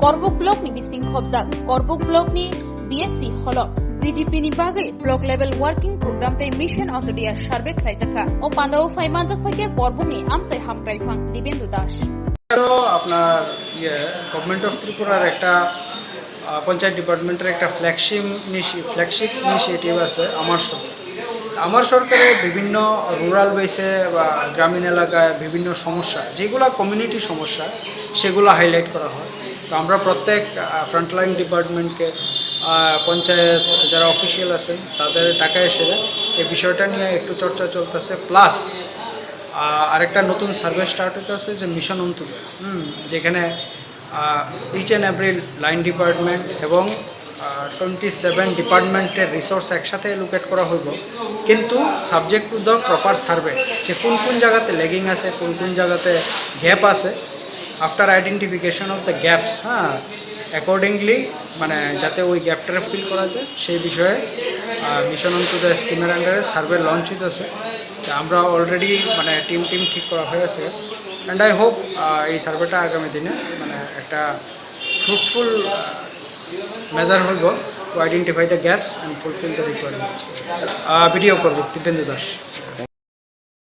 Karbok blok ni bising khobjak Karbok blok ni BSc holok GDP ni bagai block level working program te mission on the dia survey khlaijaka o Panda o faimanjak phake Karbok ni amsai hamkraifang Dibendu Das আপনার government of ত্রিপুরার একটা পঞ্চায়েত ডিপার্টমেন্টের একটা flagship initiative আছে আমার সরকারে বিভিন্ন rural বেসে বা গ্রামীণ এলাকায় বিভিন্ন সমস্যা যেগুলো কমিউনিটি সমস্যা সেগুলো হাইলাইট করা হয়। তো আমরা প্রত্যেক ফ্রন্টলাইন ডিপার্টমেন্টকে পঞ্চায়েত যারা অফিসিয়াল আছেন তাদের ঢাকায় এসে এই বিষয়টা নিয়ে একটু চর্চা চলতেছে। প্লাস আরেকটা নতুন সার্ভে স্টার্ট হতেছে যে মিশন অন্ত্যোদয়, যেখানে each and every line department এবং 27 ডিপার্টমেন্টের রিসোর্স একসাথে লোকেট করা হইব, কিন্তু subject to the proper survey যে কোন কোন জায়গাতে লেগিং আছে, কোন কোন জায়গাতে গ্যাপ আছে। After identification of the gaps accordingly মানে যাতে ওই গ্যাপটা ফিল করা যায় সেই বিষয়ে মিশন অন্ত্যোদয় স্কিমের আন্ডারে সার্ভে লঞ্চ হইতেছে। আমরা অলরেডি মানে টিম ঠিক করা হয়েছে অ্যান্ড আই হোপ এই সার্ভেটা আগামী দিনে মানে একটা ফ্রুটফুল মেজার হইব to identify the gaps and fulfil the requirements. Video করব দীপেন্দু দাস।